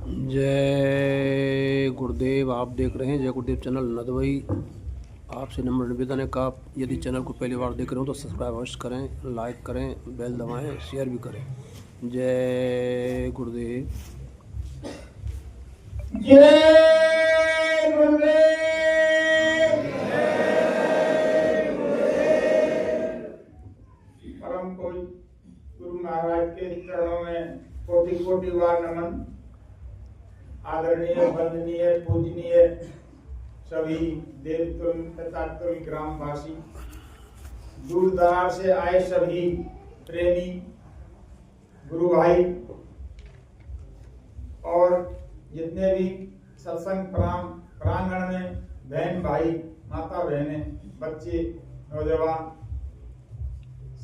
जय गुरुदेव। आप देख रहे हैं जय गुरुदेव चैनल नदवई। आपसे नम्र निवेदन है कि आप यदि चैनल को पहली बार देख रहे हो तो सब्सक्राइब अवश्य करें, लाइक करें, बेल दबाएं, शेयर भी करें। जय गुरुदेव। जय गुरुदेव। परम पूज्य गुरु महाराज के चरणों में कोटि कोटि बार नमन। आदरणीय, वंदनीय, पूजनीय सभी देवतुल्य तथा तुल्य ग्रामवासी, दूर दराज से आए सभी प्रेमी गुरु भाई और जितने भी सत्संग प्रांगण में बहन भाई, माता बहने, बच्चे, नौजवान,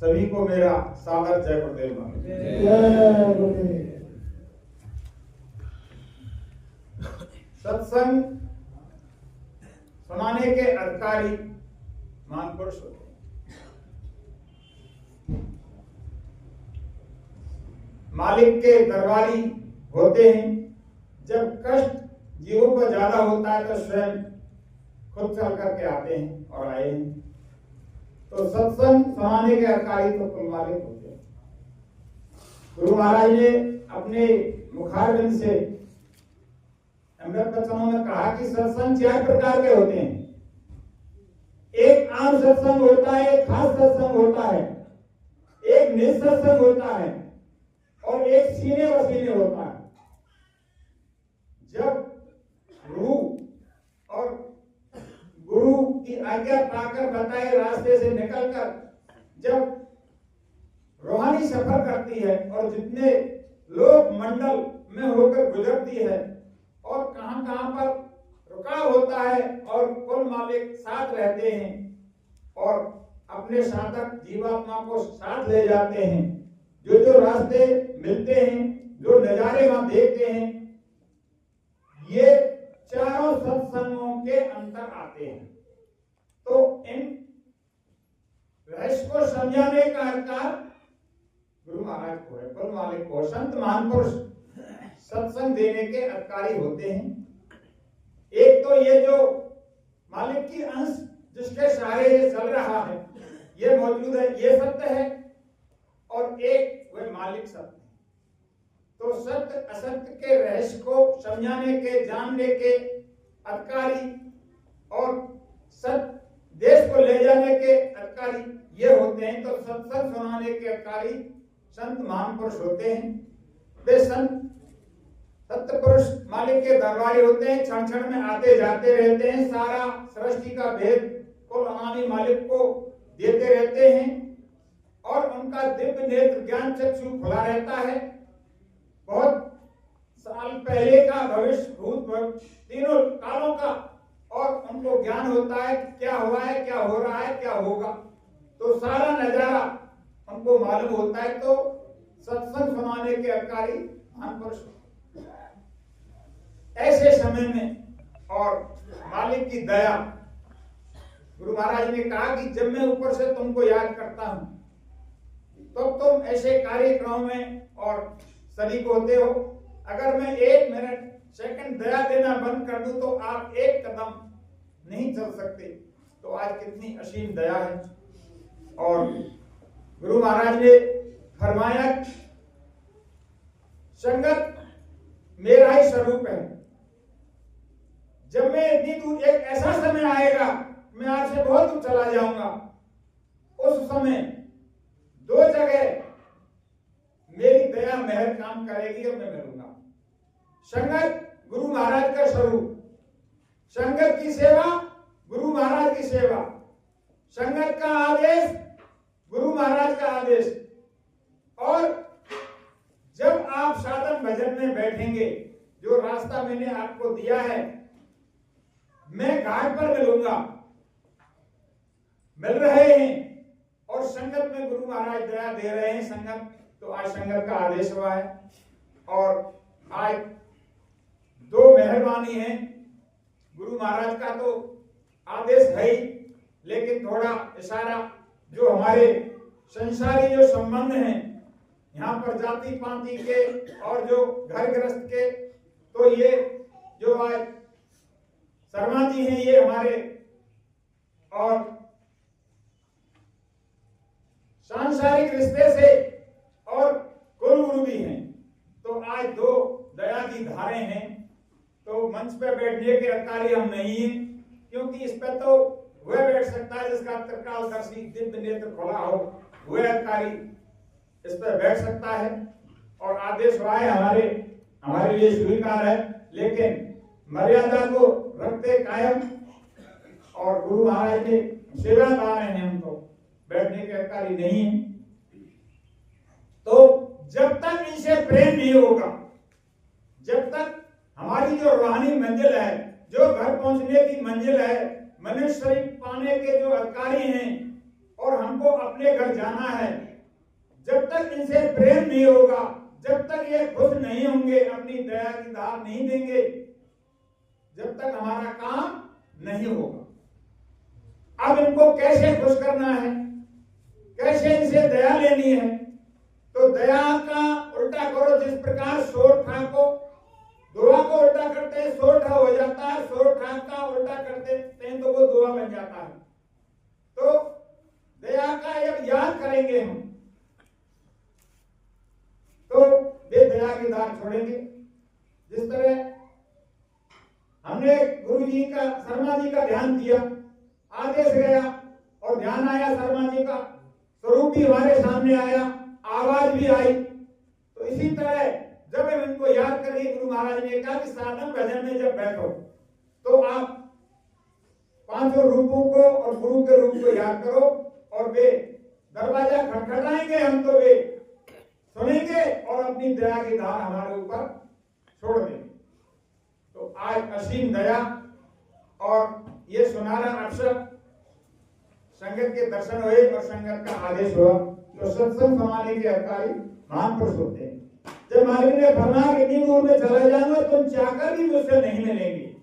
सभी को मेरा सादर जय गुरुदेव। सत्संग सुनाने के अधिकारी महापुरुष होते हैं, मालिक के दरबारी होते हैं। जब कष्ट जीवों को ज्यादा होता है तो स्वयं खुद चल करके आते हैं और आए हैं। तो सत्संग सुनाने के अधिकारी तो कुल मालिक होते हैं। गुरु महाराज ने अपने मुखारबिंद से अमृत वचनों में कहा कि सत्संग 4 प्रकार के होते हैं। एक आम सत्संग होता है, एक खास सत्संग होता है, एक निसत्संग होता है और एक सीने वसीने होता है। जब रूह और गुरु की आज्ञा पाकर बताए रास्ते से निकलकर जब रूहानी सफर करती है और जितने लोक मंडल में होकर गुजरती है और कहां कहां पर रुकाव होता है और कुल मालिक साथ रहते हैं और अपने साधक जीवात्मा को साथ ले जाते हैं। जो जो रास्ते मिलते हैं, जो नजारे वहां देखते हैं, ये चारों सत्संगों के अंतर आते हैं। तो इन रहस्य को समझाने का अधिकार गुरु महाराज को है, कुल मालिक को। संत महापुरुष सत्संग देने के अधिकारी होते हैं। एक तो ये जो मालिक की अंश जिसके सहारे ये चल रहा है, ये मौजूद है, ये सत्य है। और एक वह मालिक सत्य है। तो सत्य असत्य के रहस्य को समझाने के, जानने के अधिकारी और सत्य देश को ले जाने के अधिकारी ये होते हैं। तो सत्संग सुनाने के अधिकारी संत महापुरुष होते हैं। वे संत सत्य पुरुष मालिक के दरबारी होते हैं। क्षण क्षण में आते जाते रहते हैं। सारा सृष्टि का भेद को अनामी मालिक को देते रहते हैं और उनका दिव्य नेत्र ज्ञान चक्षु खुला रहता है। बहुत साल पहले का, भविष्य, भूत, तीनों कालों का और उनको ज्ञान होता है क्या हुआ है, क्या हो रहा है, क्या होगा। तो सारा नजारा उनको मालूम होता है। तो सत्संग सुनाने के अधिकारी महापुरुष। ऐसे समय में और मालिक की दया, गुरु महाराज ने कहा कि जब मैं ऊपर से तुमको याद करता हूं तो तुम ऐसे कार्यक्रमों में और शरीक होते हो। अगर मैं 1 मिनट सेकंड दया देना बंद कर दूं तो आप एक कदम नहीं चल सकते। तो आज कितनी असीम दया है। और गुरु महाराज ने फरमाया संगत मेरा ही स्वरूप है। जब मैं इतनी दूर, एक ऐसा समय आएगा मैं आपसे बहुत दूर चला जाऊंगा। उस समय 2 जगह मेरी दया मेहर काम करेगी और मैं मिलूंगा। संगत गुरु महाराज का स्वरूप, संगत की सेवा गुरु महाराज की सेवा, संगत का आदेश गुरु महाराज का आदेश। और जब आप साधन भजन में बैठेंगे, जो रास्ता मैंने आपको दिया है, मैं घाट पर मिलूंगा, मिल रहे हैं और संगत में गुरु महाराज दया दे रहे हैं। संगत तो आज संगत का आदेश हुआ है और आज 2 मेहरबानी है। गुरु महाराज का तो आदेश है ही, लेकिन थोड़ा इशारा जो हमारे संसारी जो संबंध हैं यहाँ पर जाति पाति के और जो घर गृहस्थ के तो ये जो आज शर्मा जी हैं, ये हमारे और सांसारिक रिश्ते से और कुलगुरु भी हैं। तो आज दो दया की धारें हैं। तो मंच पे बैठने के अधिकारी हम नहीं हैं, क्योंकि इस पे तो वह बैठ सकता है जिसका त्रिकालदर्शी दिव्य नेत्र खुला हो, वह अधिकारी इस पे बैठ सकता है। और आदेश वाय हमारे लिए स्वीकार है, लेकिन मर्यादा को रखते कायम। और गुरु महाराज के सेवादार हैं हम, तो बैठने के अधिकारी नहीं है। तो जब तक इनसे प्रेम नहीं होगा, जब तक हमारी जो रूहानी मंजिल है, जो घर पहुंचने की मंजिल है, मनुष्य शरीर पाने के जो अधिकारी हैं और हमको अपने घर जाना है, जब तक इनसे प्रेम नहीं होगा, जब तक ये खुश नहीं होंगे, अपनी दया की धार नहीं देंगे, जब तक हमारा काम नहीं होगा। अब इनको कैसे खुश करना है, कैसे इनसे दया लेनी है? तो दया का उल्टा करो। जिस प्रकार सोर ठा को दुआ को उल्टा करते हैं, सोर ठा हो जाता है, सोर ठा का उल्टा करते हैं तो वो दुआ बन जाता है। तो दया का जब याद करेंगे हम, तो वे दया की धार छोड़ेंगे। जिस तरह हमने गुरु जी का, शर्मा जी का ध्यान किया, आदेश गया और ध्यान आया, शर्मा जी का स्वरूप भी हमारे सामने आया, आवाज भी आई। तो इसी तरह जब हम इनको याद करेंगे, गुरु महाराज ने कहा कि साधन भजन में जब बैठो तो आप पांचों रूपों को और गुरु के रूप को याद करो, और वे दरवाजा खटखटाएंगे, हम तो वे सुनेंगे और अपनी दया की धार हमारे ऊपर छोड़ देंगे। तो आज असीम दया और ये सुनहरा अवसर, संगत के दर्शन हुए और संगत का आदेश हुआ। तो सत्संग समाने के अधिकारी महापुरुष होते हैं। जब मालिक ने फरमाया कि इतनी दूर में चला जाऊंगा, तुम चाहकर भी मुझसे नहीं मिलेंगे,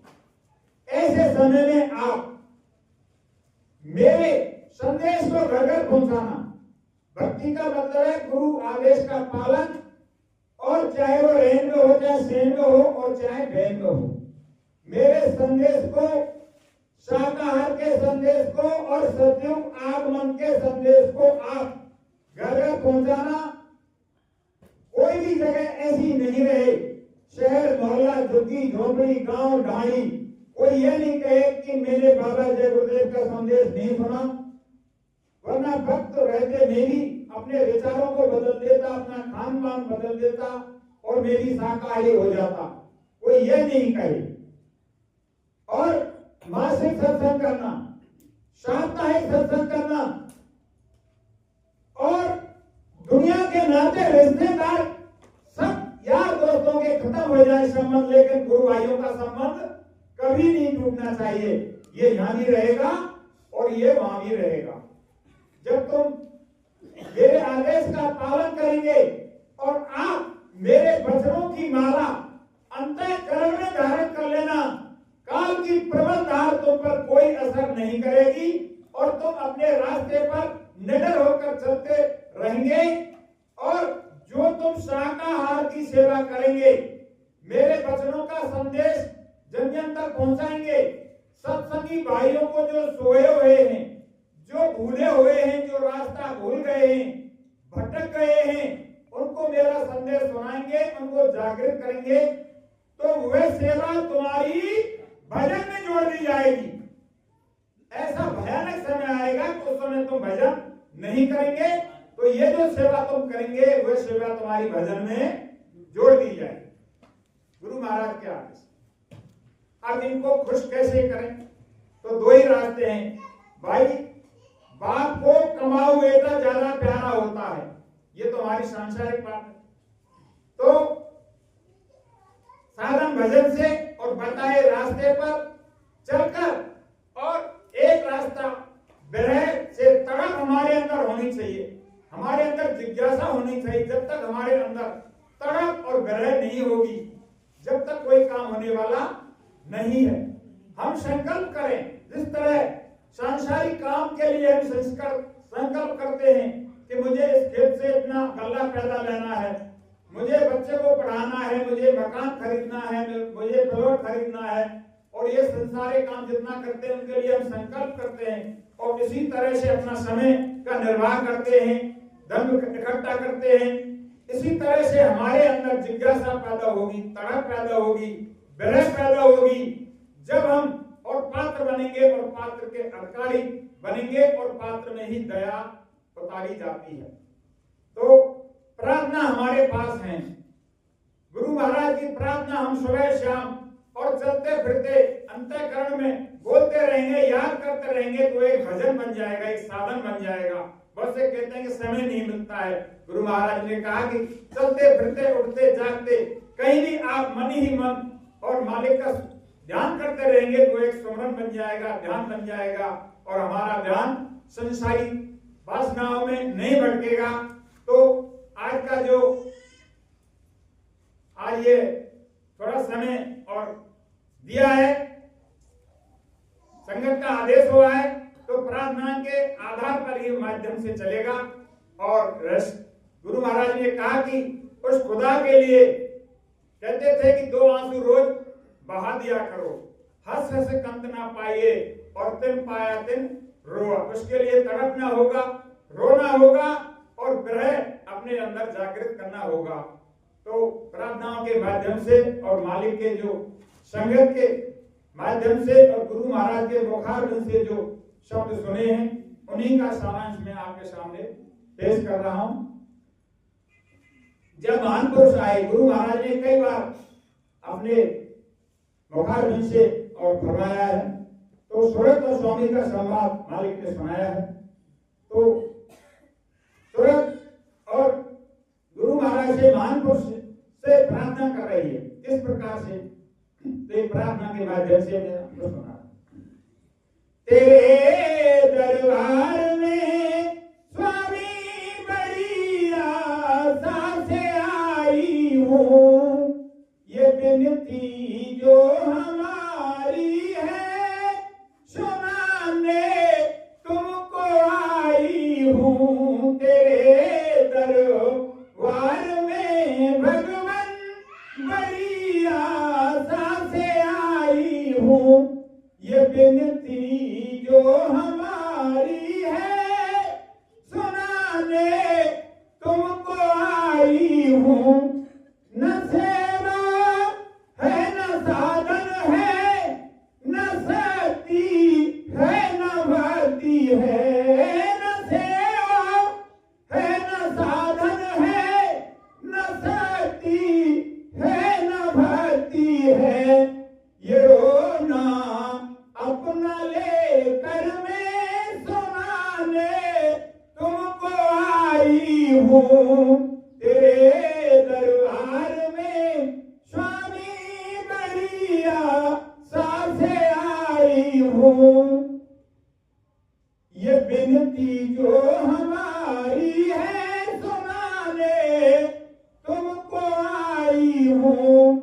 ऐसे समय में आप मेरे संदेश को घर घर पहुंचाना। भक्ति का मतलब है गुरु आदेश का पालन, और चाहे वो रेन में हो, चाहे सेन में हो, और चाहे बहन में हो। मेरे संदेश को, शाकाहार के संदेश को और सतयुग आगमन के संदेश को आप घर घर पहुंचाना। कोई भी जगह ऐसी नहीं रहे, शहर मोहल्ला झुग्गी झोपड़ी गांव ढाणी, कोई ये नहीं कहे कि मेरे बाबा जय गुरुदेव का संदेश नहीं सुना। वरना भक्त रहते मेरी अपने विचारों को बदल देता, अपना खान पान बदल देता और मेरी शाकाहारी हो जाता, कोई ये नहीं कहे। और मासिक सत्संग करना, साप्ताहिक सत्संग करना, और दुनिया के नाते रिश्तेदार सब यार दोस्तों के खत्म हो जाए संबंध, लेकिन गुरु भाइयों का संबंध कभी नहीं टूटना चाहिए। ये यहाँ भी रहेगा और ये वहां भी रहेगा। जब तुम मेरे आदेश का पालन करेंगे और आप मेरे वचनों की माला अंतःकरण में धारण कर लेना, काल की प्रबल धार तुम पर कोई असर नहीं करेगी और तुम अपने रास्ते पर निडर होकर चलते रहेंगे। और जो तुम शाकाहार की सेवा करेंगे, मेरे वचनों का संदेश जन जन तक पहुंचाएंगे, सत्संगी भाइयों को जो सोए हुए हैं, जो भूले हुए हैं, जो रास्ता भूल गए हैं, भटक गए हैं, उनको मेरा संदेश सुनाएंगे, उनको जागृत करेंगे। तो वह सेवा तुम्हारी भजन में जोड़ दी जाएगी। ऐसा भयानक समय आएगा कि उस समय तुम भजन नहीं करेंगे, तो ये जो सेवा तुम करेंगे वह सेवा तुम्हारी भजन में जोड़ दी जाएगी। गुरु महाराज के आदेश। अब इनको खुश कैसे करें? तो दो ही रास्ते हैं भाई। बाप को कमाऊ बेटा ज्यादा प्यारा होता है, ये तो हमारी सांसारिक बात है। तो साधन भजन से और बताए रास्ते पर चलकर, और एक रास्ता विरह से तड़प हमारे अंदर होनी चाहिए, हमारे अंदर जिज्ञासा होनी चाहिए। जब तक हमारे अंदर तड़प और विरह नहीं होगी, जब तक कोई काम होने वाला नहीं है। हम संकल्प करें, जिस तरह सांसारिक काम के लिए हम संकल्प करते हैं कि मुझे इस खेत से इतना गल्ला पैदा लेना है, मुझे बच्चे को पढ़ाना है, मुझे मकान खरीदना है, मुझे प्लॉट खरीदना है, और ये संसारिक काम जितना करते हैं उनके लिए हम संकल्प करते हैं और इसी तरह से अपना समय का निर्वाह करते हैं, धन इकट्ठा करते हैं। इसी तरह से हमारे अंदर जिज्ञासा पैदा होगी, तड़प पैदा होगी, विरह पैदा होगी। जब हम और पात्र बनेंगे और पात्र के अधिकारी बनेंगे और पात्र में ही दया उतारी जाती है। तो प्रार्थना हमारे पास है। गुरु महाराज की प्रार्थना हम सुबह शाम और चलते फिरते अंतःकरण में बोलते रहेंगे, याद करते रहेंगे तो एक भजन बन जाएगा, एक साधन बन जाएगा। बहुत से कहते हैं कि समय नहीं मिलता है। गुरु महाराज ने कहा कि चलते फिरते उठते जागते कहीं भी आप मन ही मन और मालिक का ध्यान करते रहेंगे तो एक सुमरन बन जाएगा, ध्यान बन जाएगा और हमारा ध्यान संसारी वासनाओं में नहीं भटकेगा। तो आज का जो आज ये थोड़ा समय और दिया है, संगत का आदेश हुआ है, तो प्रार्थना के आधार पर ये माध्यम से चलेगा। और गुरु महाराज ने कहा कि उस खुदा के लिए कहते थे कि 2 आंसू रोज बहा दिया करो, हंस हंस कंत ना पाइए और तिन पाया तिन रोआ। उसके लिए तड़पना होगा, रोना होगा और विरह अपने अंदर जागृत करना होगा। तो प्रार्थनाओं के माध्यम से और मालिक के जो संगत के माध्यम से और गुरु महाराज के मुखारबिंद से जो शब्द सुने हैं, उन्हीं का सारांश मैं आपके सामने पेश कर रहा हूं। जब महान पुरुष आए, गुरु महाराज ने कई बार अपने मुखारबिंद से और फरमाया है, तो सूरत और स्वामी का संवाद मालिक ने सुनाया है। तो सूरत और गुरु महाराज से महान पुरुष से प्रार्थना कर रही है, किस प्रकार से, तो प्रार्थना के माध्यम से मैं आपको सुना। तेरे दरबार में स्वामी बड़ी आशा से आई हूँ, ये विनती जो हमारी है सुनाने तुमको आई हूँ। तेरे दरबार में भगवान बड़ी आशा से आई हूँ, ये विनती जो हमारी है सुनाने तुमको आई हूँ। न सेवा है न साधन है, न शक्ति है न भक्ति है। न सेवा है न साधन है, न शक्ति है न भक्ति है। ये रोना अपना लेकर मैं सुनाने तुमको आई हूँ। तेरे दरबार में स्वामी बड़ी आशा से आई हूँ, ये विनती जो हमारी है सुनाने तुमको आई हूँ।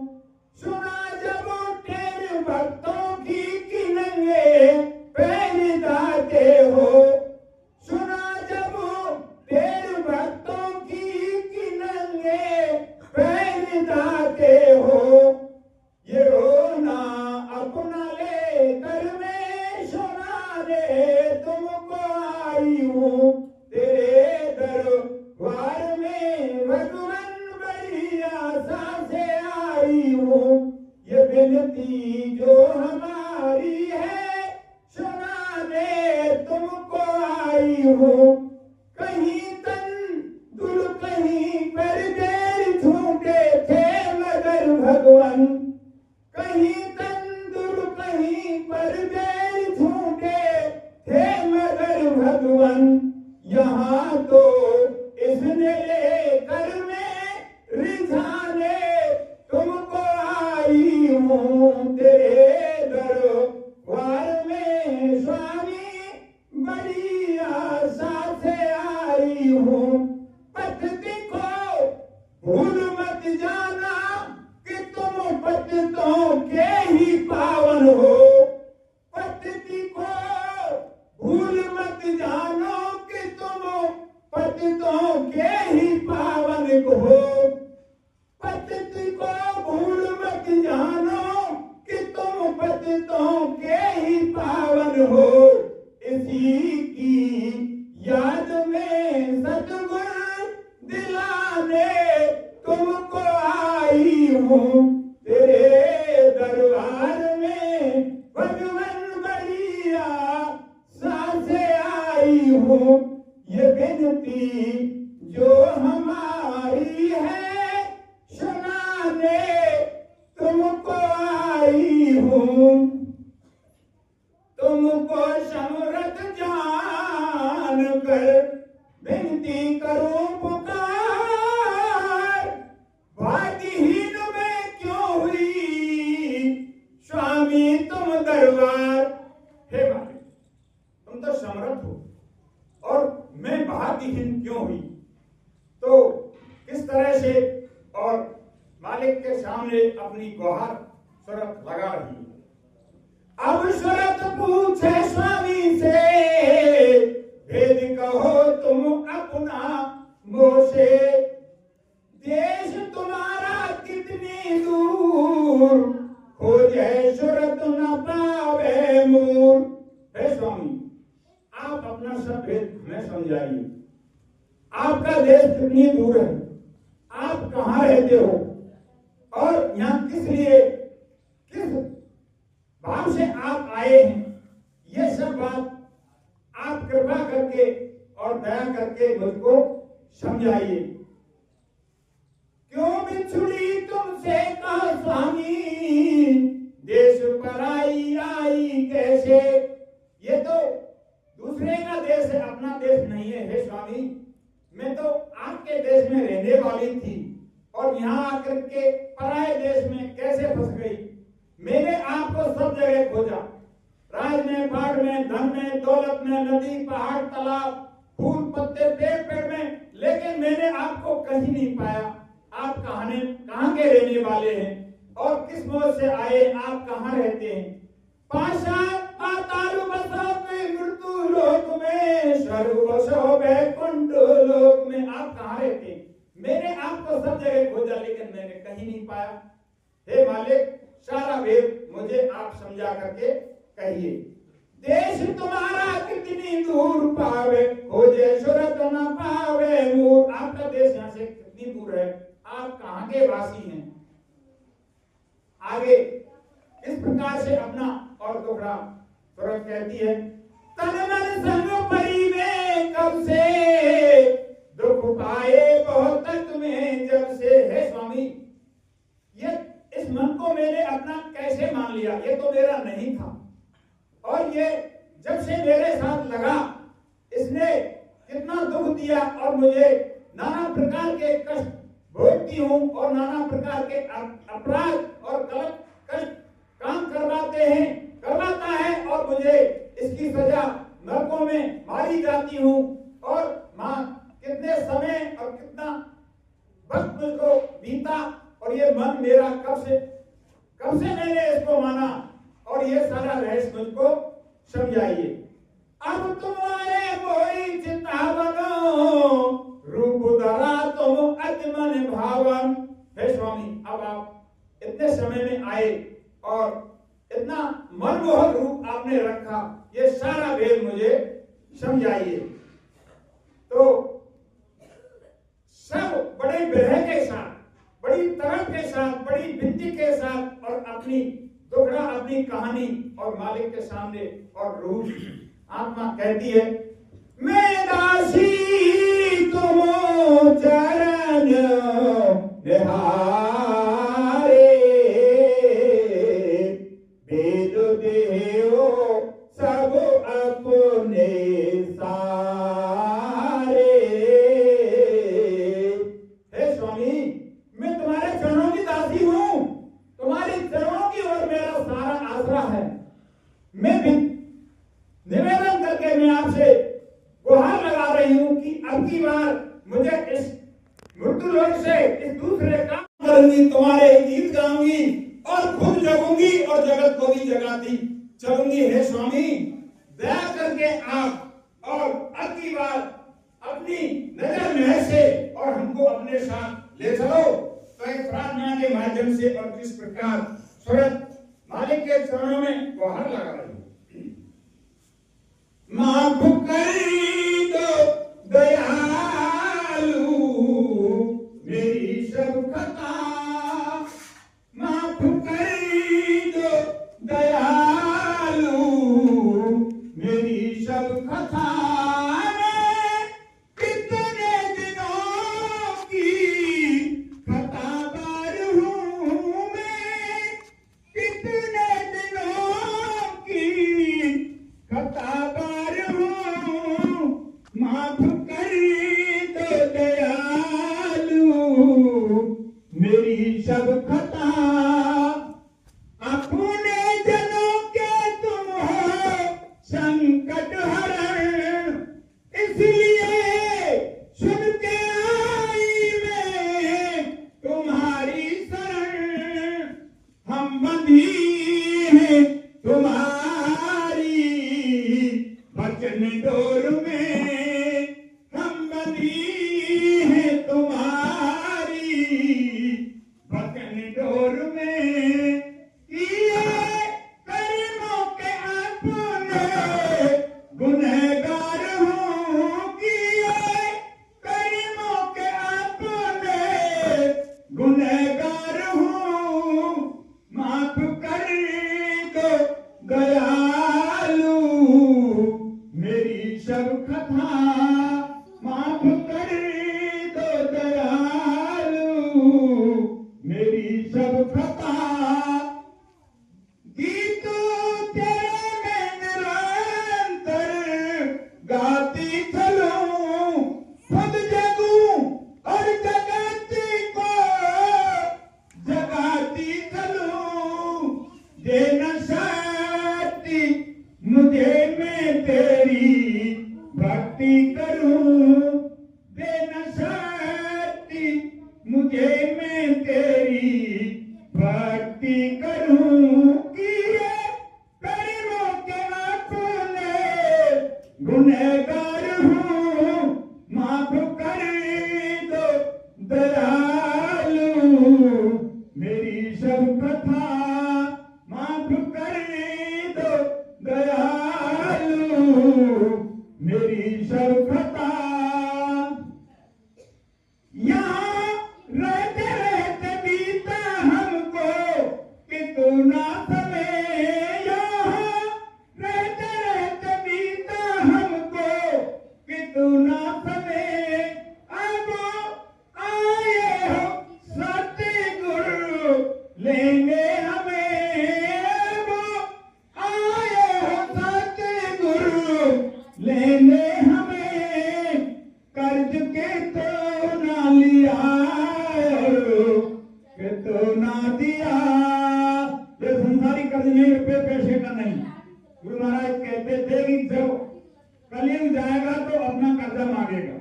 सुना जब तेरे भक्तों की किनंगे पैर दाते हो, सुना जब तेरे भक्तों की किनंगे पैर दाते हो। ये रोना अपना लेकर मैं सुनाने तुमको आई हूँ। तेरे दरबार में भगवान बड़ी आशा से आई हूँ, ये विनती जो हमारी है सुनाने तुमको आई हूँ। कहीं तन दुल कहीं पर देर छूटे थे मगर भगवान, कहीं तन दुल कहीं पर देर छूटे थे मगर भगवान। यहाँ तो इसने लेकर मैं रिझाने तुमको आई हूँ। तेरे दरबार में स्वामी बड़ी आशा से आई हूँ। पथ दिखो भूल मत जाना कि तुम पतितों के ही पावन हो। पथ दिखो भूल मत जानो कि तुम पतितों के ही पावन हो। हूँ ये विनती जो हमारी है, सुनाने तुमको आई हूँ। तुमको समर्थ जान कर विनती करूं पुकार, भाग्यहीन में क्यों हुई स्वामी तुम दरबार। हे मालिक, तुम तो समर्थ हो और मैं भाग्यहीन क्यों हुई। तो किस तरह से और मालिक के सामने अपनी गुहार शरत लगा रही है। अब शरत पूछे स्वामी से, भेद कहो तुम अपना मोसे। देश तुम्हारा कितनी दूर, खोजे शरत न पावे मूर। हे स्वामी, आप अपना सब भेद हमें समझाइए। आपका देश कितनी दूर है, आप कहाँ रहते हो और यहाँ किस लिए, किस भाव से आप आए हैं, ये सब बात आप कृपा करके और दया करके मुझको समझाइए। क्यों बिछुड़ी तुमसे कहा स्वामी, देश पराई आई कैसे। ये तो दूसरे का देश है, अपना देश नहीं है। हे स्वामी, मैं तो आपके देश में रहने वाली थी और यहाँ आकर के पराये देश में कैसे फंस गई। मैंने आपको सब जगह खोजा, राज में, बाढ़ में, धन में, दौलत में, नदी, पहाड़, तालाब, फूल पत्ते, पेड़ पेड़ में, लेकिन मैंने आपको कहीं नहीं पाया। आप कहाँ के रहने वाले हैं और किस मौत से आए, आप कहाँ रहते हैं। पाषाण पाताल बसो मृत्यु लोक में, सर्व बसो वैकुंठ लोक में, आप कहाँ रहते हैं। मैंने आपको सब जगह खोजा लेकिन मैंने कहीं नहीं पाया। हे मालिक, सारा भेद मुझे आप समझा करके कहिए। देश तुम्हारा कितनी दूर पावे, खोजे शरत न पावे मूर। आपका देश यहाँ से कितनी दूर है, आप कहाँ के वासी हैं। आगे इस प्रकार से अपना और दोहरा शरत कहती है। तन मन संग परी में कब से, दुख पाए बहुत तक में जब से। हे स्वामी, ये इस मन को मैंने अपना कैसे मान लिया, ये तो मेरा नहीं था और ये जब से मेरे साथ लगा इसने कितना दुख दिया और मुझे नाना प्रकार के कष्ट भोगती हूँ और नाना प्रकार के अपराध और गलत कष्ट काम करवाता है और मुझे इसकी सजा नरकों में मारी जाती हूँ। और माँ, कितने समय और कितना वक्त मुझको बीता और ये मन मेरा कब से मैंने इसको माना और ये सारा रहस्य मुझको समझाइए। अब तुम आए मोई चितावनो, रूप धरा तुम अजमन भावन। हे स्वामी, अब आप इतने समय में आए और इतना मनमोहक रूप आपने रखा, ये सारा भेद मुझे समझाइए। तो सब बड़े विरह के साथ, बड़ी तरफ के साथ, बड़ी विनती के साथ और अपनी दुखड़ा, अपनी कहानी और मालिक के सामने और रूह आत्मा कहती है। मैं दासी तुम चरण निहारे, भेद देओ सब अपने सारे। हे स्वामी, मैं तुम्हारे चरणों की दासी हूँ, तुम्हारे चरणों की ओर मेरा सारा आसरा है। मैं निवेदन करके मैं आपसे गुहार लगा रही हूँ कि अब की बार मुझे इस मृत्यु लोक से इस दूसरे काम करूंगी, तुम्हारे गीत गाऊंगी और खुद जगूंगी और जगत को भी जगाती चलूंगी। हे स्वामी, दया करके आप और अब की बार अपनी नजर में से और हमको अपने साथ ले चलो। तो एक प्रार्थना के माध्यम से और किस प्रकार सूरत मालिक के चरणों में गुहार लगा रही हूं। माफ कर दो दयालु मेरी सब खता, माफ कर दो दयालु मेरी सब खता। वचन डोर में हम बंधी है तुम्हारी, वचन डोर में किए कर्मों के अपने गुनहगार हूँ, किए कर्मों के अपने गुनहगार हूँ, माफ कर दो दयालु मेरी सब कथा, माफ कर दो दयालु मेरी सब कथा। गीत तेरे में निरंतर गाती चलूं, खुद जगूं और जगत को जगाती चलूं, दे न शक्ति मुझे मैं तेरी भक्ति करूं, दे न शक्ति मुझे मैं तेरी भक्ति करूं, किए कर्मों के अपने गुनहगार हूँ, माफ कर दो दयालु मेरी सब कथा, माफ कर दो दयालु मेरी सब कथा। यहाँ रहते रहते बीता हमको कितना समय, यहाँ रहते रहते बीता हमको कितना समय, अब आए हो सतगुरु लेंगे हमें, अब आए हो सतगुरु लेंगे हमें, कर्ज के तो ना लिया के तो ना दिया, ये संसारी कर्ज नहीं, रुपए पैसे का नहीं। गुरु महाराज कहते थे कि जब कलयुग जाएगा तो अपना कर्जा मांगेगा।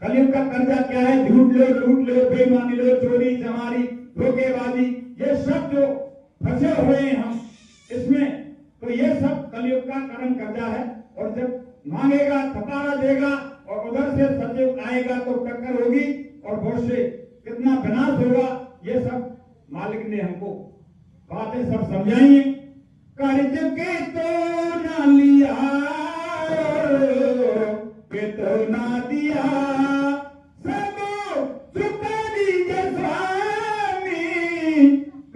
कलयुग का कर्जा क्या है? झूठ लो, लूट लो, बेईमानी लो, चोरी चमारी, धोखेबाजी, ये सब जो फंसे हुए हैं हम इसमें, तो ये सब कलयुग का कर्म कर्जा है। और जब मांगेगा थपाड़ा देगा और उधर से सतयुग आएगा तो टक्कर होगी और बहुत से कितना विनाश होगा, ये सब मालिक ने हमको बातें सब समझाई हैं। कर्ज के तो ना लिया के तो ना दिया, सब चुका दीजिए स्वामी,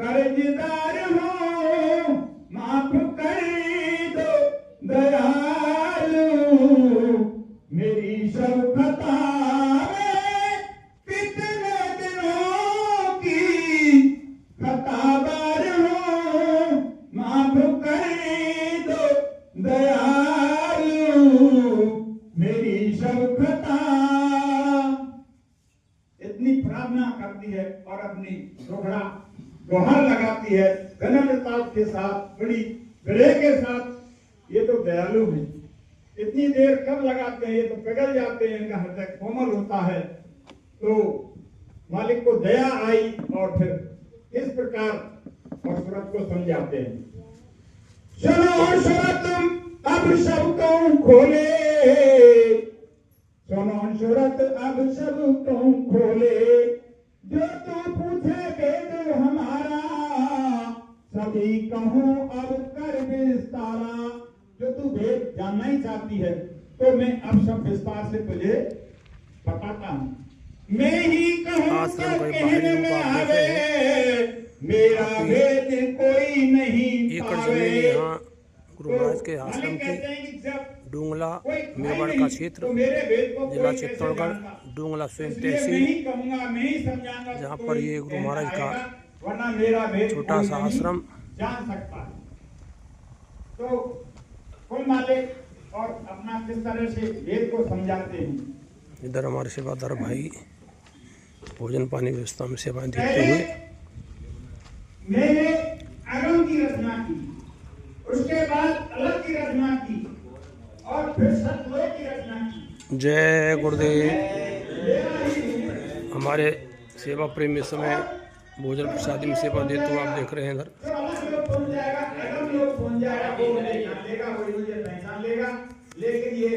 कर्जदार हूँ, माफ कर दो दयालु मेरी सब खता। कितने दिनों की खताबार हूँ, माफ कर दो दयालु मेरी सब खता। इतनी प्रार्थना करती है और अपनी दोहरा गुहार लगाती है विनम्रता के साथ, बड़ी विनय के साथ। ये तो दयालु है, इतनी देर कब लगाते हैं, ये तो पिघल जाते हैं, इनका हृदय कोमल होता है। तो मालिक को दया आई और फिर इस प्रकार और सूरत को समझाते हैं। सुनो सूरत अब सब तुम खोले, सुनो सूरत अब सब तुम खोले, जो तू पूछे वेद हमारा, सभी कहूँ अब कर विस्तारा। जो तू वेद जानना ही चाहती है तो मैं अब सब विस्तार से तुझे बताता हूँ। मैं ही कहूँ तो कहने में आवे, मेरा वेद कोई नहीं पावे। यहाँ गुरु महाराज के आश्रम की डूंगला मेवाड़ का क्षेत्र, जिला चित्तौड़गढ़, डूंगला स्वयं तहसील, जहाँ पर ये गुरु महाराज का छोटा सा आश्रम। जान सकता है तो कुल मालिक और अपना किस तरह से वेद को समझाते हैं। इधर हमारे सेवादार भाई भोजन पानी व्यवस्था में सेवाएं देते हुए मैंने अगम की रचना की, उसके बाद अलग की रचना की और फिर सतलोक की रचना की। जय गुरुदेव। हमारे सेवा प्रेमी समय भोजन प्रसादी में सेवा देते हुए आप देख रहे हैं इधर। लेकिन ये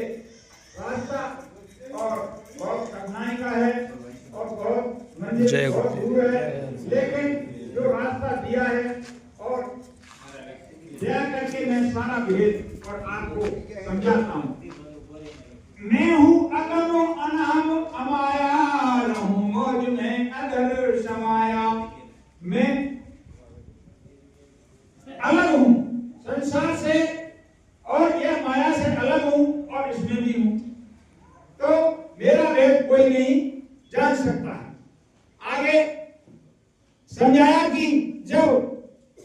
रास्ता और बहुत कठिनाई का है और बहुत मंजिल बहुत दूर है, लेकिन जो रास्ता दिया है और दया करके मैं सारा भेद और आपको समझाता हूँ। मैं हूँ अगम अनाम अमाया, रहूं मौज में अगर समाया। मैं अलग हूँ संसार से और यह माया से अलग हूँ और इसमें भी हूँ, तो मेरा भेद कोई नहीं जान सकता है। आगे समझाया कि जब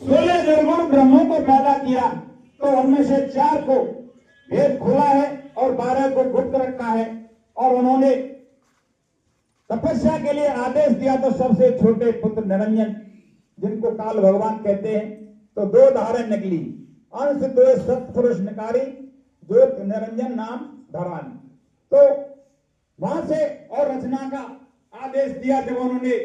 16 निर्गुण ब्रह्मों को पैदा किया तो उनमें से 4 को भेद खुला है और 12 को गुप्त रखा है, और उन्होंने तपस्या के लिए आदेश दिया तो सबसे छोटे पुत्र निरंजन, जिनको काल भगवान कहते हैं, तो 2 धारें निकली, अंश 2 सत्पुरुष निकारी, जो निरंजन नाम धरानी। तो वहां से और रचना का आदेश दिया जब उन्होंने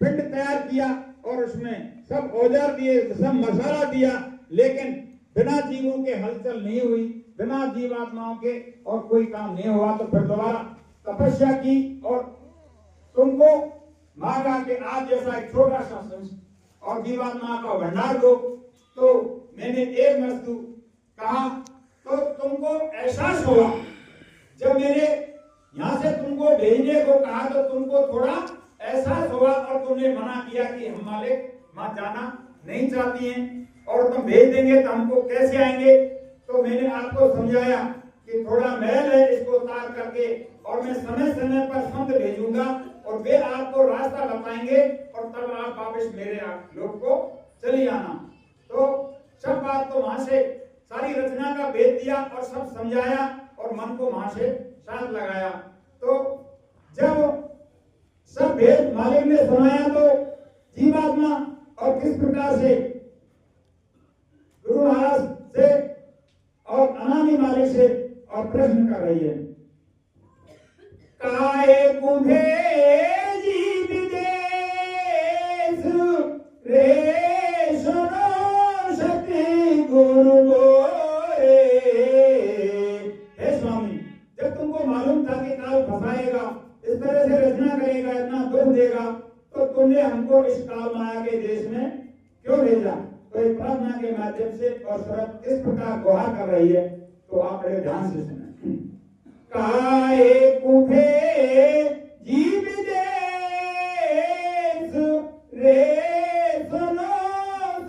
पिंड तैयार किया और उसमें सब औजार दिए, सब मसाला दिया, लेकिन बिना जीवों के हलचल नहीं हुई, बिना जीवात्माओं के और कोई काम नहीं हुआ। तो फिर दोबारा तपस्या की और तुमको मांगा कि आज जैसा एक छोटा सा और जीवात्मा का भंडार दो। तो मैंने एक वस्तु कहा तो तुमको एहसास हुआ, जब मैंने यहाँ से तुमको भेजने को कहा तो तुमको थोड़ा एहसास हुआ और तुमने मना किया कि हम मालिक वहां जाना नहीं चाहती हैं और तुम भेज देंगे तो हमको कैसे आएंगे। तो मैंने आपको समझाया कि थोड़ा महल है, इसको उतार करके और मैं समय समय पर संत भेजूंगा और वे आपको रास्ता बताएंगे और तब आप वापस मेरे लोग को चली आना। तो सब बात तो वहां से सारी रचना का भेद दिया और सब समझाया और मन को वहां से शांत लगाया। तो जब सब भेद मालिक ने सुनाया तो जीवात्मा और किस प्रकार से गुरु महाराज से और अनामी मालिक से और प्रश्न कर रही है। काहे कुंभे जीव देश रे सुनो सती गुरु बोरे। हे स्वामी, जब तुमको मालूम था कि काल फंसाएगा, इस तरह से रचना करेगा, इतना दुख देगा, तो तुमने हमको इस काल माया के देश में क्यों भेजा। तो एक प्रार्थना के माध्यम से और शरद इस प्रकार गुहार कर रही है, तो आप बड़े ध्यान से सुने। काहे कुंभे जीव देश रे सुनो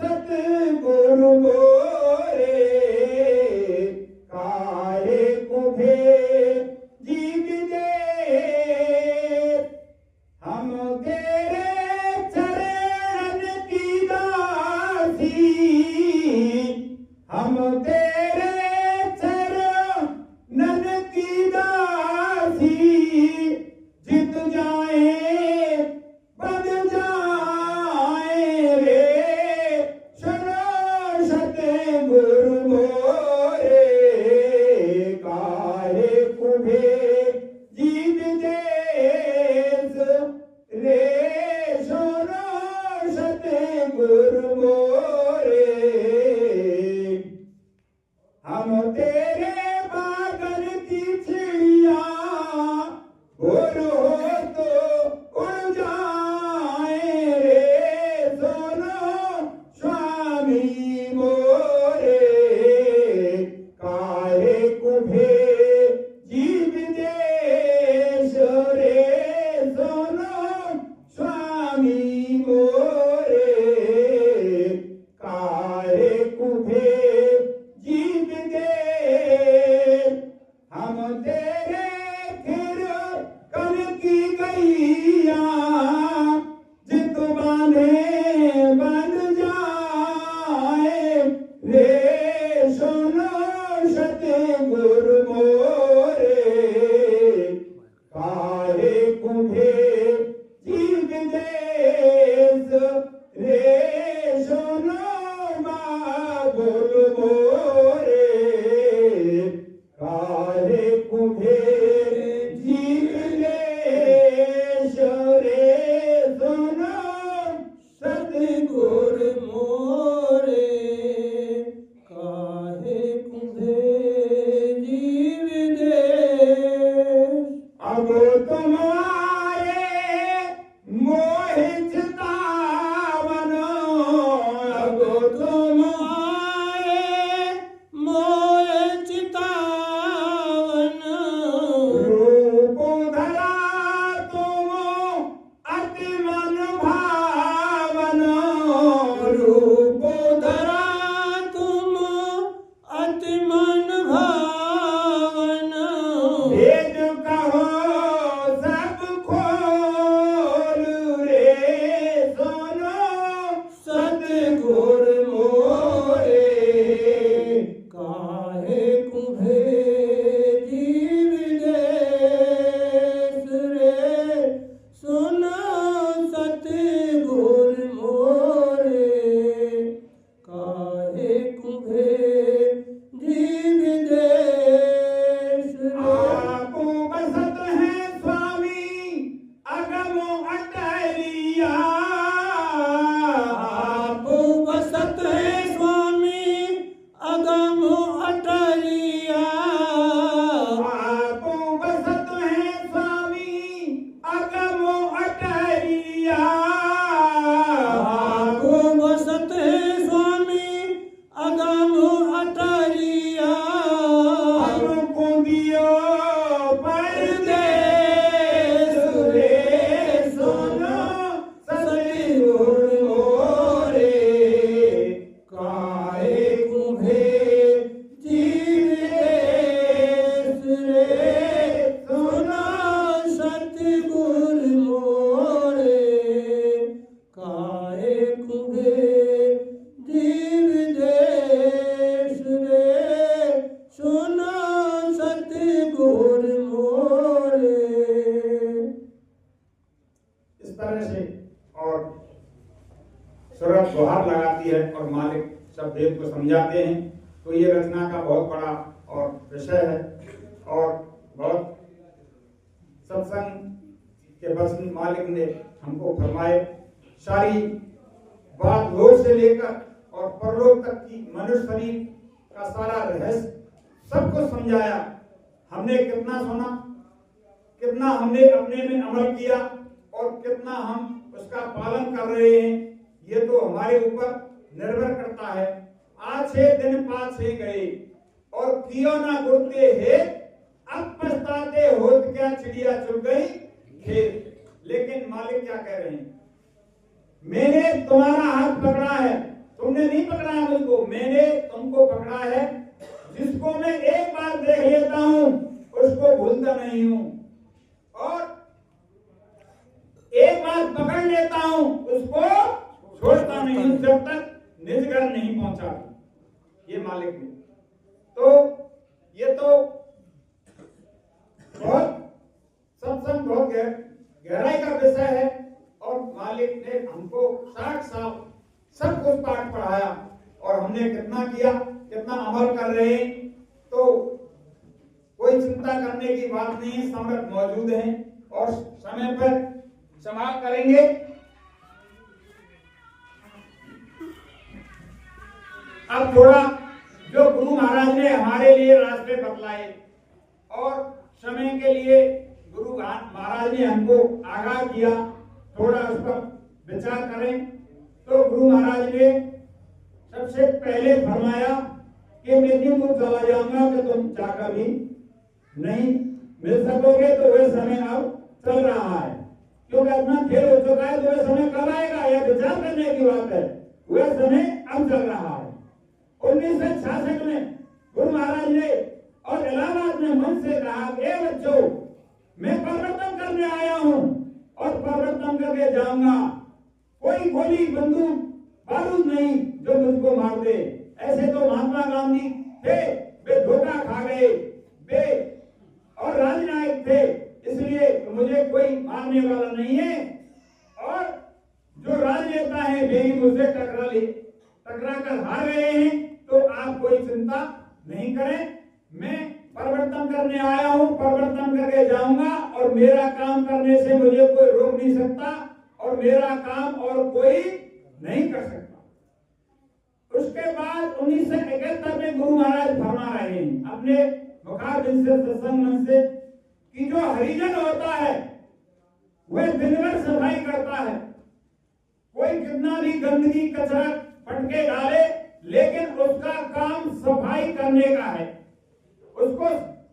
सतगुरु मोरे। काहे कुंभे जीव देश हम तेरे चरण की दासी, हम तेरे चरण की दासी, जित जाए बन जाए रे सुनो सतगुरु मोरे। काहे कुंभे जीव देश रे सुनो सतगुरु मोरे। हम तेरे बागन की चिड़िया गुरु हो तो उड़ जाए रे सुनो स्वामी मोरे। काहे कुंभे जीव देश रे सुनो स्वामी मोरे। काहे कुंभे जीव देश हम तेरे फिर कल की गैया, जित बांधे बन जाए रे सुनो सतगुरु मोरे। काहे कुंभे जीव देश रे सुनो बाबुल मोरे। काहे कुंभे है और मालिक सब वेद को समझाते हैं। तो ये रचना का बहुत बड़ा और विषय है और बहुत सत्संग के वचन मालिक ने हमको फरमाए। सारी बात लोक से लेकर और परलोक तक की मनुष्य शरीर का सारा रहस्य सबको समझाया। हमने कितना सुना, कितना हमने अपने में अमल किया और कितना हम उसका पालन कर रहे हैं, ये तो हमारे ऊपर निर्भर करता है। आज 6 दिन पाछे गए और कियो ना गुड़ते है, अब पछताते होत क्या चिड़िया चुग गई खेत। लेकिन मालिक क्या कह रहे हैं, मैंने तुम्हारा हाथ पकड़ा है, तुमने नहीं पकड़ा है मुझको, मैंने तुमको पकड़ा है। जिसको मैं एक बार देख लेता हूं उसको भूलता नहीं हूं और एक बार पकड़ लेता हूं उसको छोड़ता नहीं हूं जब तक निज घर नहीं पहुंचा। ये मालिक ने तो ये तो बहुत सत्संग बहुत गहराई का विषय है और मालिक ने हमको 60 साल सब कुछ पाठ पढ़ाया और हमने कितना किया, कितना अमल कर रहे हैं। तो कोई चिंता करने की बात नहीं है, समर्थ मौजूद हैं और समय पर समाप्त करेंगे। अब थोड़ा जो गुरु महाराज ने हमारे लिए रास्ते बतलाए और समय के लिए गुरु महाराज ने हमको आगाह किया, थोड़ा उस पर विचार करें। तो गुरु महाराज ने सबसे पहले फरमाया कि मैं दिन को चला जाऊंगा कि तुम चाहकर भी नहीं मिल सकोगे। तो वह समय अब चल रहा है, क्योंकि अपना खेल हो चुका है। तो वह समय कब आएगा, यह विचार करने की बात है। वह समय अब चल रहा है। 1966 में गुरु महाराज ने और इलाहाबाद में मन से कहा, बच्चों मैं परिवर्तन करने आया हूं और परिवर्तन करके जाऊंगा। कोई गोली बंदूक बारूद नहीं जो मुझको मार दे। ऐसे तो महात्मा गांधी थे, वे धोखा खा गए, वे और राजनायक थे, इसलिए मुझे कोई मारने वाला नहीं है। और जो राजनेता है वे ही मुझसे टकरा कर हार गए हैं। तो आप कोई चिंता नहीं करें, मैं परिवर्तन करने आया हूं, परिवर्तन करके जाऊंगा और मेरा काम करने से मुझे कोई रोक नहीं सकता और मेरा काम और कोई नहीं कर सकता। उसके बाद 1971 में गुरु महाराज फरमा रहे हैं अपने मुखारबिंद से सत्संग मंच से कि जो हरिजन होता है वह दिन भर सफाई करता है। कोई कितना भी गंदगी कचरा पटके डाले, लेकिन उसका काम सफाई करने का है, उसको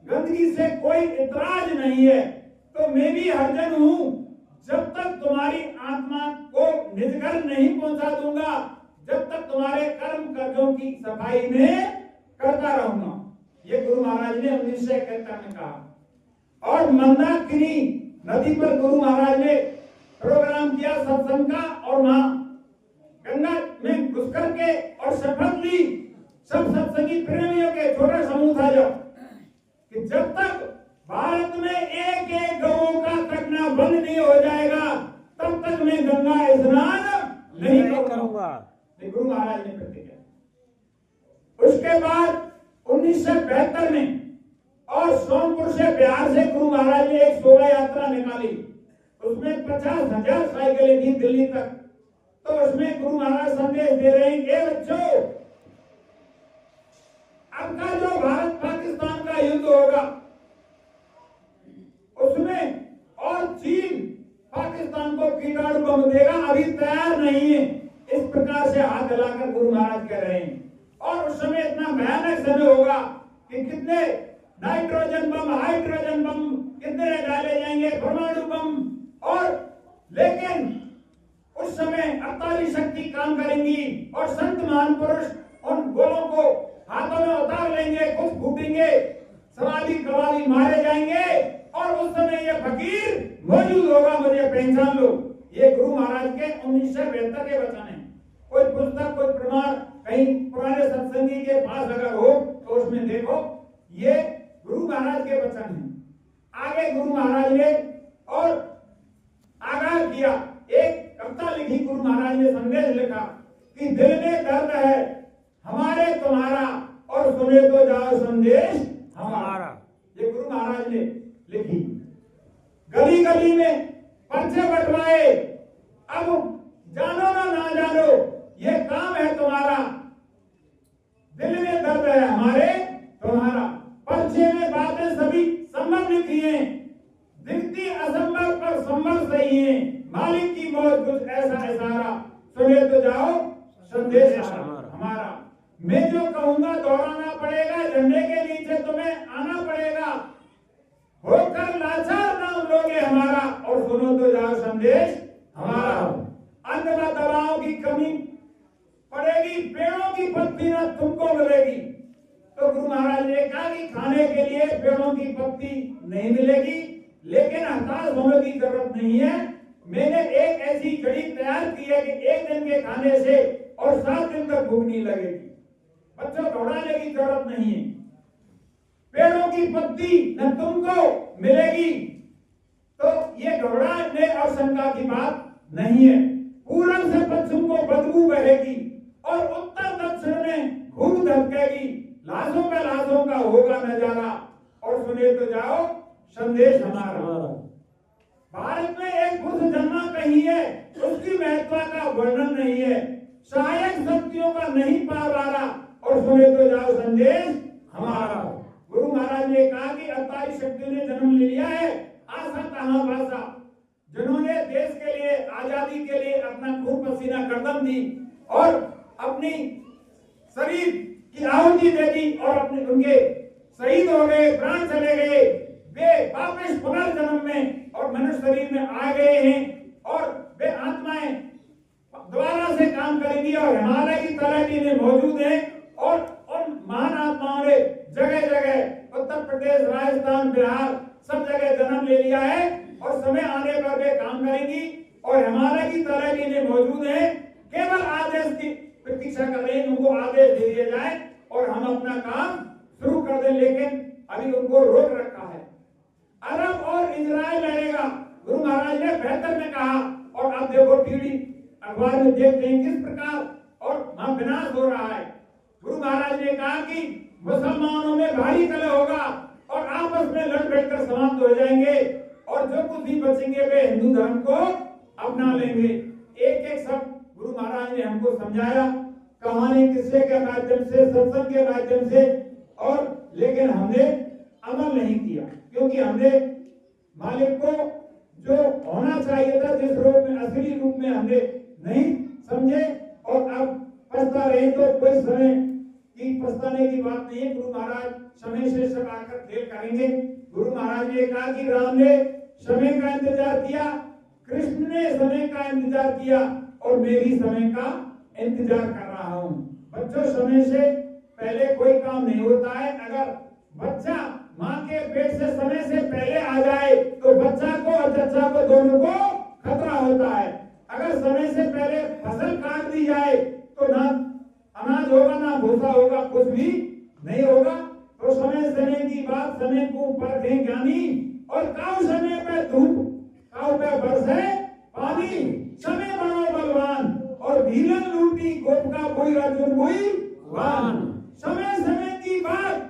गंदगी से कोई इतराज नहीं है। तो मैं भी हरिजन हूं, जब तक तुम्हारी आत्मा को निज घर नहीं पहुंचा दूंगा, जब तक तुम्हारे कर्म कर्जों की सफाई में करता रहूंगा। ये गुरु महाराज ने 1971 में कहा। और मंदाकिनी नदी पर गुरु महाराज ने प्रोग्राम किया सत्संग का और वहां गंगा में घुस करके और शपथ ली सब सत्संगी प्रेमियों के छोटा समूह था जो कि जब तक भारत में एक एक गौओं का कटना बंद नहीं हो जाएगा तब तक मैं गंगा स्नान नहीं करूंगा। गुरु महाराज ने प्रतिज्ञा। उसके बाद 1972 में और सोनपुर से बिहार से गुरु महाराज ने एक शोभा यात्रा निकाली, उसमें 50,000 साइकिलें थी दिल्ली तक। तो उसमें गुरु महाराज संदेश दे रहे हैं कि बच्चों, अब का जो भारत पाकिस्तान का युद्ध होगा उसमें और चीन पाकिस्तान को कीटाणु बम देगा, अभी तैयार नहीं है। इस प्रकार से हाथ हिलाकर गुरु महाराज कह रहे हैं। और उस समय इतना भयानक समय होगा कि कितने नाइट्रोजन बम, हाइड्रोजन बम कितने डाले जाएंगे, परमाणु बम। और लेकिन उस समय 48 शक्ति काम करेंगी और संत महान पुरुष उन गोलों को हाथों में उतार लेंगे, कुछ फूटेंगे, शराबी कबाबी मारे जाएंगे और उस समय ये फकीर मौजूद होगा, मुझे पहचान लो। ये गुरु महाराज के 1972 के वचन है। कोई पुस्तक, कोई प्रमाण कहीं पुराने सत्संगी के पास अगर हो तो उसमें देखो, ये गुरु महाराज के वचन हैं। आगे गुरु महाराज ने और आगाह किया, एक कविता लिखी गुरु महाराज ने, संदेश लिखा कि दिल में दर्द है हमारे तुम्हारा और सुने तो जाओ संदेश हमारा। ये गुरु महाराज ने लिखी। गली गली में पर्चे बंटवाए, अब जानो ना जानो ये काम है तुम्हारा। दिल में दर्द है हमारे तुम्हारा, पर्चे में बातें सभी संभव लिखी हैं, दिखती असंभव पर संभव सही है। मालिक की मौत कुछ ऐसा इशारा, सुने तो जाओ संदेश हमारा। मैं जो कहूंगा दोहराना पड़ेगा, झंडे के नीचे तुम्हें आना पड़ेगा। होकर लाचार नाम लोगे हमारा और सुनो तो जाओ संदेश हमारा। अन्न व दवाओं की कमी पड़ेगी, पेड़ों की पत्ती ना तुमको मिलेगी। तो गुरु महाराज ने कहा कि खाने के लिए पेड़ों की पत्ती नहीं मिलेगी, लेकिन हताश होने की जरूरत नहीं है। मैंने एक ऐसी घड़ी तैयार की है कि एक दिन के खाने से और 7 दिन तक भूख नहीं लगेगी। बच्चों घबराने की जरूरत नहीं है। पेड़ों की पत्ती न तुमको मिलेगी, तो ये घबराने और शंका की बात नहीं है। पूरब से पश्चिम को बदबू बहेगी और उत्तर दक्षिण में खूब धमकेगी। लाशों का लाशों का होगा नजारा और सुने तो जाओ संदेश हमारा। भारत में एक पुरुष जन्मा कहीं है, उसकी महत्ता का वर्णन नहीं है। सहायक शक्तियों का नहीं पावारा और सुने तो जाओ संदेश हमारा। गुरु महाराज ने कहा कि अवतारी शक्तियों ने जन्म ले लिया है, आशा कहां भाषा, जिन्होंने देश के लिए आजादी के लिए अपना खून पसीना गर्दन दी और अपनी शरीर की आहुति दे दी और अपने उनके शहीद हो गए, प्राण चले गए। वे वापस पुनर्जन्म में और मनुष्य शरीर में आ गए हैं और वे आत्माएं दोबारा से काम करेंगी और हिमालय की तलहटी में मौजूद हैं और उन महान आत्माओं ने जगह जगह उत्तर प्रदेश, राजस्थान, बिहार सब जगह जन्म ले लिया है और समय आने पर वे काम करेंगी और हिमालय की तलहटी में मौजूद हैं। केवल आदेश की प्रतीक्षा कर रहे हैं, उनको आदेश दे दिया जाए और हम अपना काम शुरू कर दें, लेकिन अभी उनको रोक रखा है। अरब और इजराइल लड़ेगा, गुरु महाराज ने बेहतर में कहा। और अब देखो टीवी अखबार में देखते हैं किस प्रकार और वहां विनाश हो रहा है। गुरु महाराज ने कहा कि मुसलमानों में भारी कलह होगा और आपस में लड़ भिड़ कर समाप्त हो जाएंगे और जो कुछ भी बचेंगे वे हिंदू धर्म को अपना लेंगे। एक एक शब्द गुरु महाराज ने हमको समझाया, कहानी किस्से के माध्यम से, सत्संग के माध्यम से, और लेकिन हमने अमल नहीं किया क्योंकि हमने मालिक को जो होना चाहिए था जिस रूप में, असली रूप में हमने नहीं समझे और अब पछता रहे। तो कोई समय की पछताने की बात नहीं है। गुरु महाराज समय से सब आकर खेल करेंगे। गुरु महाराज ने कहा कि राम ने समय का इंतजार किया, कृष्ण ने समय का इंतजार किया और मैं भी समय का इंतजार कर रहा हूँ। बच्चों, समय से पहले कोई काम नहीं होता है। अगर बच्चा माँ के पेट से समय से पहले आ जाए तो बच्चा को और चच्चा को दोनों को खतरा होता है। अगर समय से पहले फसल काट दी जाए तो ना अनाज होगा ना भूसा होगा, कुछ भी नहीं होगा। तो समय की बात, समय को परखे ज्ञानी और काउ समय पे धूप, काउ पे बरसे पानी, समय बनो बलवान और भीलन लूटी गोप का कोई अर्जुन कोई वान। समय की बात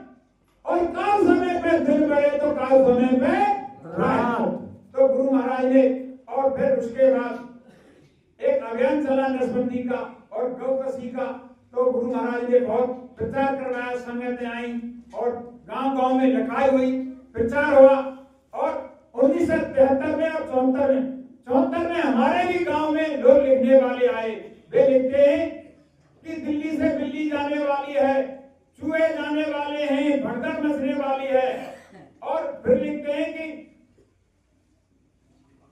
और काल समय पे दिन बढ़े तो काल समय पे रात। तो गुरु महाराज ने और फिर उसके बाद एक अभियान चला नसबंदी का और गौकसी का। तो गुरु महाराज ने बहुत प्रचार करवाया, संगतें आई और गांव-गांव में लिखाई हुई, प्रचार हुआ। और 1973 में और 74 में हमारे भी गांव में लोग लिखने वाले आए। वे लिखते हैं कि दिल्ली से बिल्ली जाने वाली है, चूहे जाने वाले हैं, भगदड़ मचने वाली है। और फिर लिखते हैं कि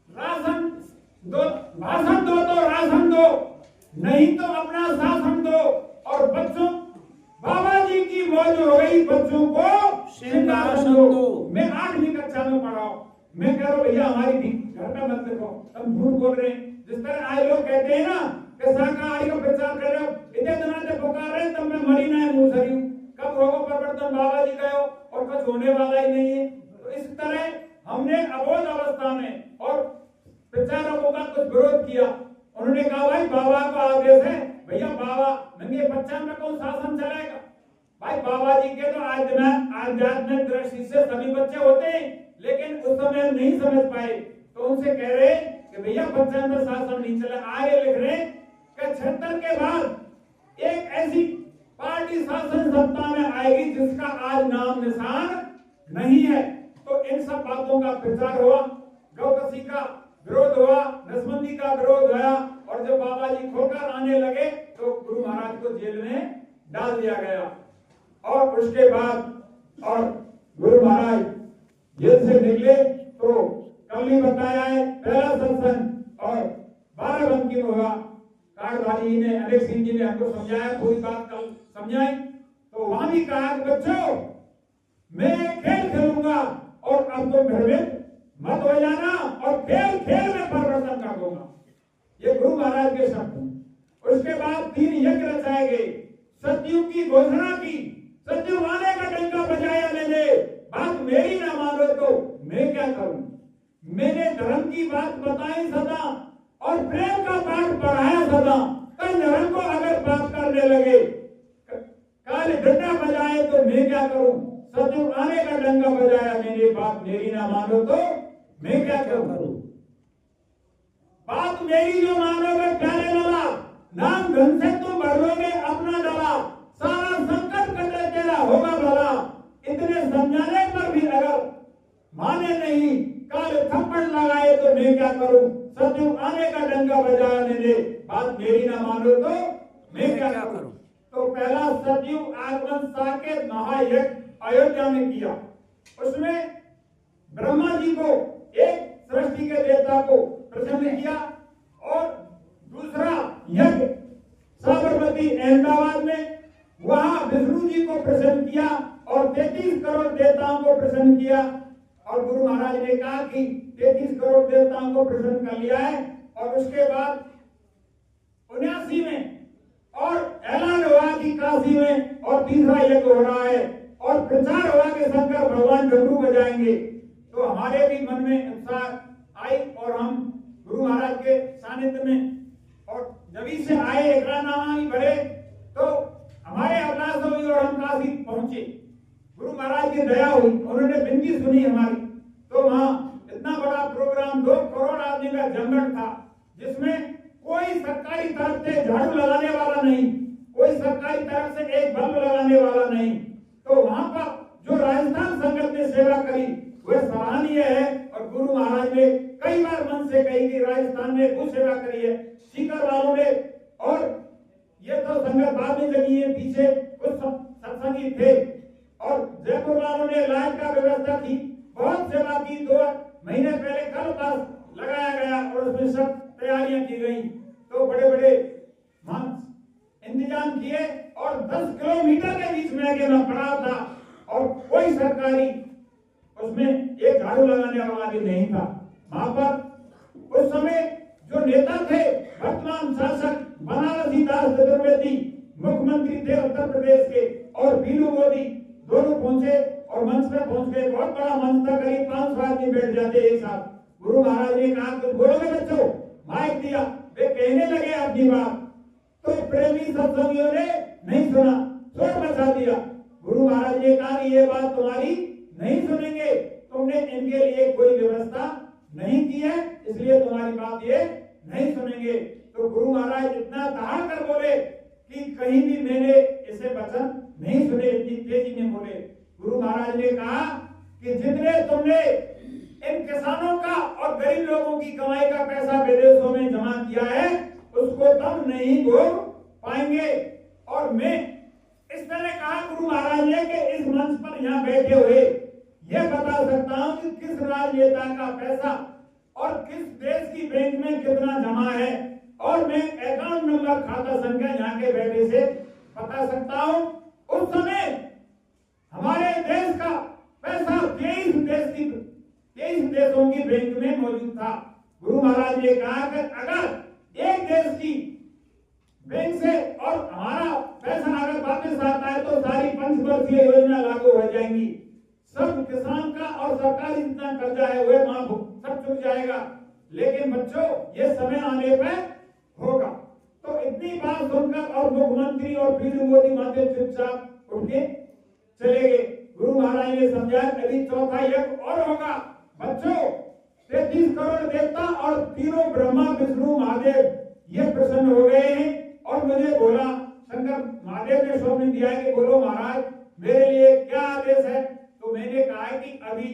राशन दो, भाषण दो तो राशन दो, नहीं तो अपना शासन दो। और बच्चों, बाबा जी की मौज हो गई, बच्चों को सिंहासन दो। मैं 8वीं कक्षा में पढ़ा हूं। मैं कह रहा हूं भैया हमारी भी घर में मत लिखो, तुम झूठ बोल रहे हैं। जिस तरह आज लोग कहते हैं ना कि शाकाहारी का प्रचार कर रहे हो, इतने दिनों से पुकार रहे हैं, तब मैं मरी ना है मुसरी, कब होगा परिवर्तन, बाबा जी गए और कुछ होने वाला ही नहीं है। तो इस तरह हमने अबोध अवस्था में और प्रचारकों का कुछ विरोध किया। उन्होंने कहा भाई बाबा का आदेश है, भैया बाबा नंगे बच्चा में कौन शासन चलाएगा? भाई बाबा जी के तो आध्यात्मिक दृष्टि से सभी बच्चे होते हैं, लेकिन उस समय नहीं समझ पाए, तो उनसे कह रहे कि भैया बच्चा में शासन नहीं चला। आगे लिख रहे कि 76 के बाद एक ऐसी पार्टी शासन सत्ता में आएगी जिसका आज नाम निशान नहीं है। तो इन सब बातों का प्रचार हुआ, गौकसी का विरोध हुआ, नसबंदी का विरोध हुआ, और जब बाबा जी खोकर आने लगे तो गुरु महाराज को जेल में डाल दिया गया। और उसके बाद और गुरु महाराज जेल से निकले तो कल ही बताया है पहला सत्संग और 12 बंकी में हुआ। कारधारी जी ने, अनेक सिंह जी ने हमको समझाया, पूरी बात कल समझाई। तो वहां भी कहा कि बच्चों मैं खेल खेलूंगा और अब तुम भ्रमित मत हो जाना और खेल खेल में परिवर्तन कर दूंगा। ये गुरु महाराज के शब्द हैं। उसके बाद 3 यज्ञ रचाए गए, सतयुग की घोषणा की, सतयुग आने का डंका बजाया मैंने, बात मेरी ना मानो तो मैं क्या करूं? मैंने धर्म की बात बताई सदा और प्रेम का पाठ पढ़ाया सदा। कल धर्म को अगर बात करने लगे, काल डंडा बजाए तो मैं क्या करूं? सतयुग आने का डंका बजाया मैंने, बात मेरी ना मानो तो मैं क्या करूं? बात मेरी जो मानोगे प्यारे वाला, नाम धन से तुम भर लोगे अपना डला, सारा संकट कटे तेरा होगा भला। इतने समझाने पर भी अगर माने नहीं, काल थप्पड़ लगाए तो मैं क्या करूं? सतयुग आने का डंका बजाया मैंने, बात मेरी ना मानो तो मैं क्या करूं? तो पहला सतयुग आगमन साकेत महायज्ञ अयोध्या में किया। उसमें ब्रह्मा जी को, एक सृष्टि के देवता को प्रसन्न किया, और दूसरा यज्ञ साबरमती अहमदाबाद में, वहां विष्णु जी को प्रसन्न किया और 33 करोड़ देवताओं को प्रसन्न किया। और गुरु महाराज ने कहा कि 33 करोड़ देवताओं को प्रसन्न कर लिया है। और उसके बाद 79 में और ऐलान हुआ कि काशी में और तीसरा यज्ञ हो रहा है, और प्रचार हुआ कि शंकर भगवान डमरू बजाएंगे। तो हमारे भी मन में उत्साह आई और हम गुरु महाराज के सानिध्य में, और जब से आए एकरानामा भरे तो हमारे अभिलाष हुई और हम काशी पहुंचे। गुरु महाराज की दया हुई, उन्होंने विनती सुनी हमारी। तो वहां इतना बड़ा प्रोग्राम, 2 करोड़ आदमी का जमघट था, जिसमें कोई सरकारी तरफ से झाड़ू लगाने वाला नहीं, कोई सरकारी तरफ से एक बल्ब लगाने वाला नहीं। तो वहां पर जो राजस्थान संगत ने सेवा करी वह सराहनीय है। और गुरु महाराज ने कई बार मन से कही कि राजस्थान में कुछ सेवा करी है, सीकर वालों ने, और ये तो संगत बाद में लगी है, पीछे कुछ सत्संगी थे, और जयपुर वालों ने लाइट का व्यवस्था की, बहुत सेवा की। 2 महीने पहले कल पास लगाया गया और उसमें सब तैयारियां की गई। तो बड़े बड़े इंतजाम किए, और 10 किलोमीटर के बीच में आगे मैं पड़ा था, और कोई सरकारी उसमें एक झाड़ू लगाने वाला भी नहीं था। वहां पर उस समय जो नेता थे, वर्तमान शासक बनारसी दास चतुर्वेदी मुख्यमंत्री थे उत्तर प्रदेश के, और बीनू मोदी दोनों पहुंचे और मंच पे पहुंच गए। बहुत बड़ा मंच था, करीब 500 आदमी बैठ जाते एक साथ। गुरु महाराज ने कहा तुम बोलोगे बच्चों, माइक दिया, वे कहने लगे अपनी बात, तो प्रेमी सत्संगियों ने नहीं सुना, शोर मचा दिया। गुरु महाराज ने कहा कि ये बात तुम्हारी नहीं सुनेंगे, तुमने इनके लिए कोई व्यवस्था नहीं की है, इसलिए तुम्हारी बात ये नहीं सुनेंगे। तो गुरु महाराज इतना दहाड़ कर बोले कि कहीं भी मैंने इसे वचन नहीं सुने, इतनी तेजी में बोले। गुरु महाराज ने कहा कि जितने तुमने इन किसानों का और गरीब लोगों की कमाई का पैसा विदेशों में जमा किया है, उसको तुम नहीं भोग पाएंगे। और मैं इस तरह कहा गुरु महाराज ने कि इस मंच पर यहाँ बैठे हुए ये बता सकता हूं कि किस राजनेता का पैसा और किस देश की बैंक में कितना जमा है, और मैं अकाउंट नंबर, खाता संख्या यहाँ के बैठे से बता सकता हूं। उस समय हमारे देश का पैसा 23 देशों की बैंक में मौजूद था। गुरु महाराज ने कहा कि अगर एक देश की बैंक से और हमारा पैसा अगर वापस आता है तो सारी पंचवर्षीय योजना लागू हो जाएंगी, सब किसान का और सरकारी जितना कर्जा है वह माफ सब चुक जाएगा। लेकिन बच्चों ये समय आने पर होगा। तो इतनी बात सुनकर और मुख्यमंत्री और पीएम मोदी माते चुपचाप उठ के चले गए। गुरु महाराज ने समझाया अभी चौथा यज्ञ और होगा। बच्चों 33 करोड़ देवता और तीनों ब्रह्मा विष्णु महादेव ये प्रसन्न हो गए हैं और मुझे बोला, शंकर महादेव ने स्वप्न दिया है कि बोलो महाराज मेरे लिए क्या आदेश है। तो मैंने कहा है कि अभी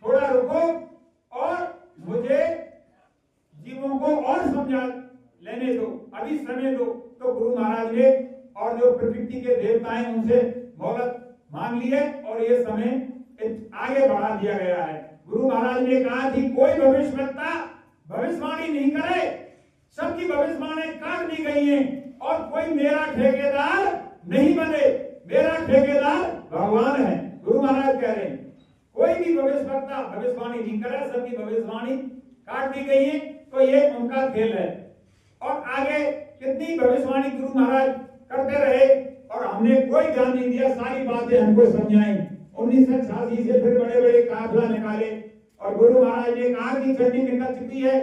थोड़ा रुको और मुझे जीवों को और समझा लेने दो, अभी समय दो। तो गुरु महाराज ने और जो प्रकृति के देवता हैं उनसे मोहलत मांग ली है और ये समय आगे बढ़ा दिया गया है। गुरु महाराज ने कहा कि कोई भविष्यवक्ता भविष्यवाणी नहीं करे, सबकी भविष्यवाणी काट दी गई है और कोई मेरा ठेकेदार नहीं बने, मेरा ठेकेदार भगवान है। गुरु महाराज कह रहे हैं कोई भी भविष्यवक्ता भविष्यवाणी नहीं करे, सबकी भविष्यवाणी काट दी गई है। तो ये उनका खेल है और आगे कितनी भविष्यवाणी गुरु महाराज करते रहे और हमने कोई ध्यान नहीं दिया, सारी बातें हमको समझाई। 1986 से फिर बड़े बड़े काफिला निकाले और गुरु महाराज ने कहा कि ठंडी निकल चुकी है,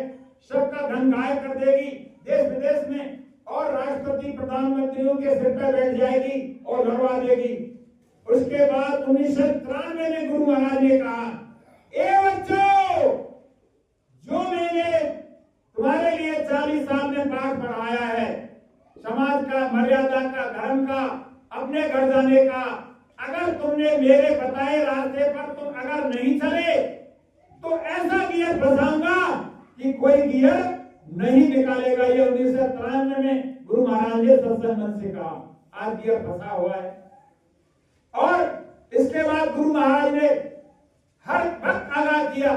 सबका धन गायब कर देगी देश विदेश में और राष्ट्रपति प्रधानमंत्रियों के सिर पर बैठ जाएगी और लड़वा देगी। उसके बाद 1993 में गुरु महाराज ने कहा, ए बच्चों, जो मैंने तुम्हारे लिए 40 साल में पाठ पढ़ाया है, समाज का, मर्यादा का, धर्म का, अपने घर जाने का, अगर तुमने मेरे बताए रास्ते पर तुम अगर नहीं चले तो ऐसा गियर फंसाऊंगा कि कोई गियर नहीं निकालेगा। ये 1993 में गुरु महाराज ने सत्संग मंच से कहा। आज गियर फंसा हुआ है और इसके बाद गुरु महाराज ने हर वक्त आगाह किया